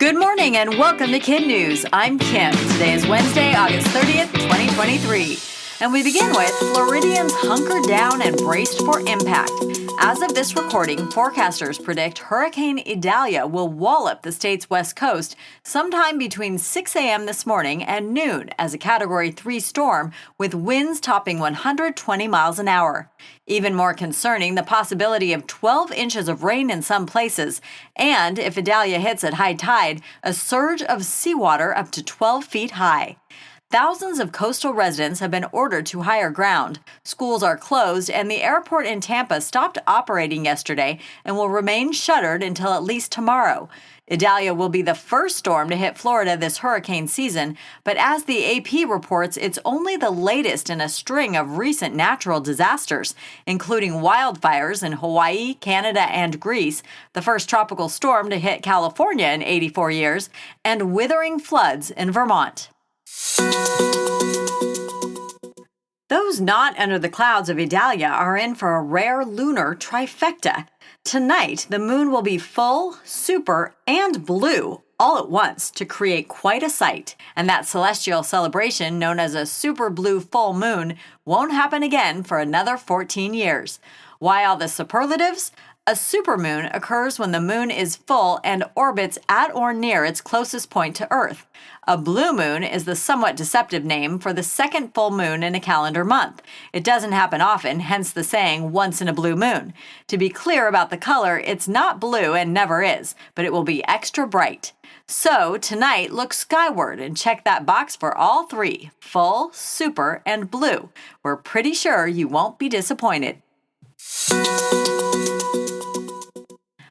Good morning and welcome to KidNuz. I'm Kim. Today is Wednesday, August 30th, 2023. And we begin with Floridians hunkered down and braced for impact. As of this recording, forecasters predict Hurricane Idalia will wallop the state's west coast sometime between 6 a.m. this morning and noon as a Category 3 storm with winds topping 120 miles an hour. Even more concerning, the possibility of 12 inches of rain in some places, and if Idalia hits at high tide, a surge of seawater up to 12 feet high. Thousands of coastal residents have been ordered to higher ground. Schools are closed, and the airport in Tampa stopped operating yesterday and will remain shuttered until at least tomorrow. Idalia will be the first storm to hit Florida this hurricane season, but as the AP reports, it's only the latest in a string of recent natural disasters, including wildfires in Hawaii, Canada, and Greece, the first tropical storm to hit California in 84 years, and withering floods in Vermont. Those not under the clouds of Idalia are in for a rare lunar trifecta. Tonight, the moon will be full, super, and blue all at once to create quite a sight. And that celestial celebration, known as a super blue full moon, won't happen again for another 14 years. Why all the superlatives? A supermoon occurs when the moon is full and orbits at or near its closest point to Earth. A blue moon is the somewhat deceptive name for the second full moon in a calendar month. It doesn't happen often, hence the saying, once in a blue moon. To be clear about the color, it's not blue and never is, but it will be extra bright. So tonight, look skyward and check that box for all three, full, super, and blue. We're pretty sure you won't be disappointed.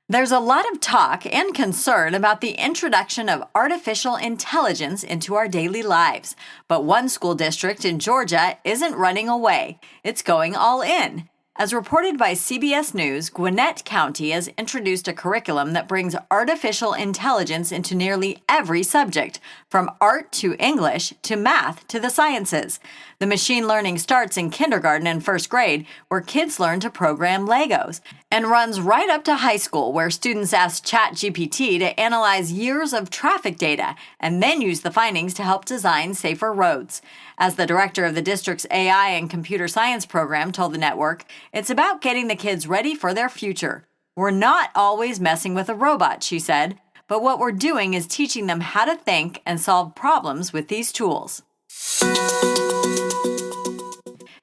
There's a lot of talk and concern about the introduction of artificial intelligence into our daily lives. But one school district in Georgia isn't running away. It's going all in. As reported by CBS News, Gwinnett County has introduced a curriculum that brings artificial intelligence into nearly every subject, from art to English to math to the sciences. The machine learning starts in kindergarten and first grade, where kids learn to program Legos, and runs right up to high school, where students ask ChatGPT to analyze years of traffic data and then use the findings to help design safer roads. As the director of the district's AI and computer science program told the network, it's about getting the kids ready for their future. We're not always messing with a robot, she said, but what we're doing is teaching them how to think and solve problems with these tools.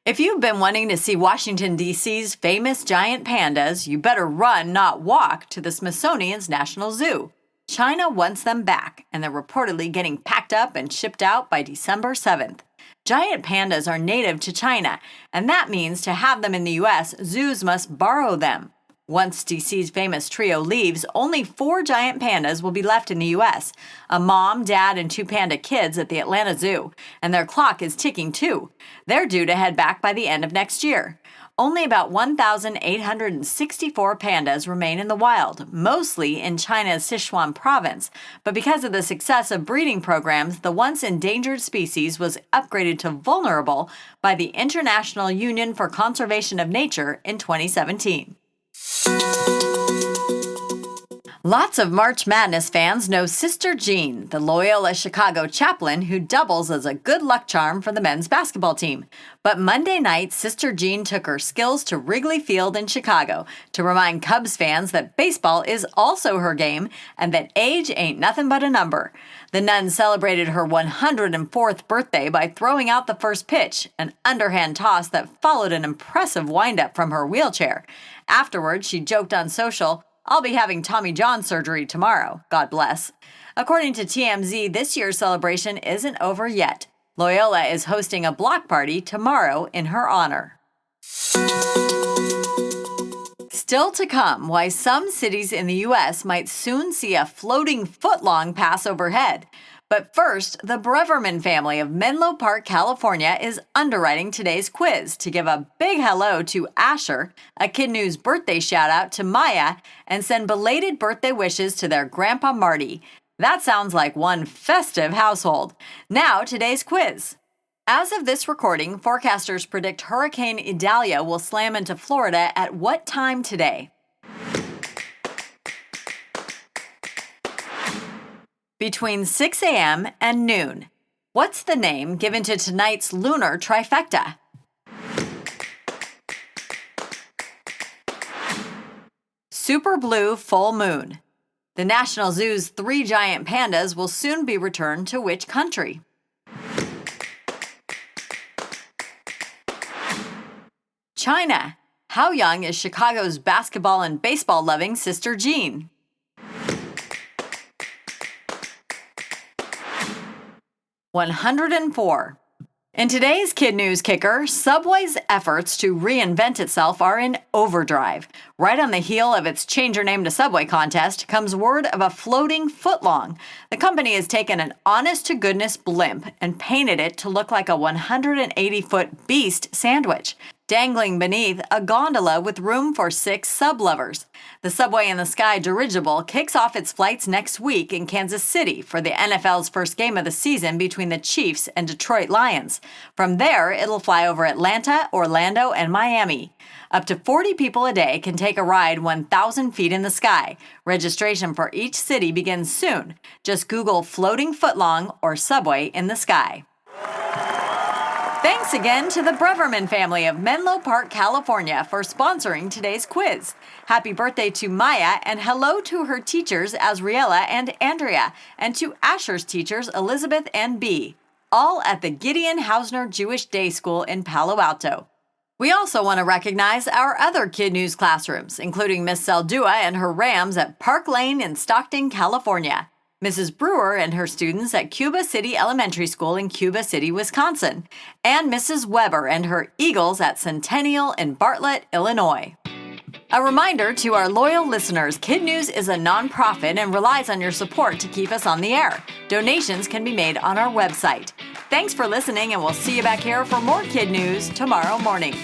If you've been wanting to see Washington, D.C.'s famous giant pandas, you better run, not walk, to the Smithsonian's National Zoo. China wants them back, and they're reportedly getting packed up and shipped out by December 7th. Giant pandas are native to China, and that means to have them in the U.S., zoos must borrow them. Once DC's famous trio leaves, only 4 giant pandas will be left in the U.S., a mom, dad, and 2 panda kids at the Atlanta Zoo, and their clock is ticking too. They're due to head back by the end of next year. Only about 1,864 pandas remain in the wild, mostly in China's Sichuan province. But because of the success of breeding programs, the once endangered species was upgraded to vulnerable by the International Union for Conservation of Nature in 2017. Lots of March Madness fans know Sister Jean, the Loyola Chicago chaplain who doubles as a good luck charm for the men's basketball team. But Monday night, Sister Jean took her skills to Wrigley Field in Chicago to remind Cubs fans that baseball is also her game and that age ain't nothing but a number. The nun celebrated her 104th birthday by throwing out the first pitch, an underhand toss that followed an impressive windup from her wheelchair. Afterwards, she joked on social, "I'll be having Tommy John surgery tomorrow, God bless." According to TMZ, this year's celebration isn't over yet. Loyola is hosting a block party tomorrow in her honor. Still to come, why some cities in the U.S. might soon see a floating footlong pass overhead. But first, the Breverman family of Menlo Park, California is underwriting today's quiz to give a big hello to Asher, a KidNuz birthday shout-out to Maya, and send belated birthday wishes to their Grandpa Marty. That sounds like one festive household. Now, today's quiz. As of this recording, forecasters predict Hurricane Idalia will slam into Florida at what time today? Between 6 a.m. and noon. What's the name given to tonight's lunar trifecta? Super blue full moon. The National Zoo's 3 giant pandas will soon be returned to which country? China. How young is Chicago's basketball and baseball-loving sister Jean? (104). In today's KidNuz kicker, Subway's efforts to reinvent itself are in overdrive. Right on the heel of its Change Your Name to Subway contest comes word of a floating footlong. The company has taken an honest-to-goodness blimp and painted it to look like a 180-foot beast sandwich, dangling beneath a gondola with room for 6 sub-lovers. The Subway in the Sky dirigible kicks off its flights next week in Kansas City for the NFL's first game of the season between the Chiefs and Detroit Lions. From there, it'll fly over Atlanta, Orlando, and Miami. Up to 40 people a day can take a ride 1,000 feet in the sky. Registration for each city begins soon. Just Google floating footlong or Subway in the Sky. Thanks again to the Breverman family of Menlo Park, California for sponsoring today's quiz. Happy birthday to Maya and hello to her teachers Azriela and Andrea, and to Asher's teachers Elizabeth and Bee, all at the Gideon Hausner Jewish Day School in Palo Alto. We also want to recognize our other KidNuz classrooms, including Miss Seldua and her Rams at Park Lane in Stockton, California, Mrs. Brewer and her students at Cuba City Elementary School in Cuba City, Wisconsin, and Mrs. Weber and her Eagles at Centennial in Bartlett, Illinois. A reminder to our loyal listeners, KidNuz is a nonprofit and relies on your support to keep us on the air. Donations can be made on our website. Thanks for listening, and we'll see you back here for more KidNuz tomorrow morning.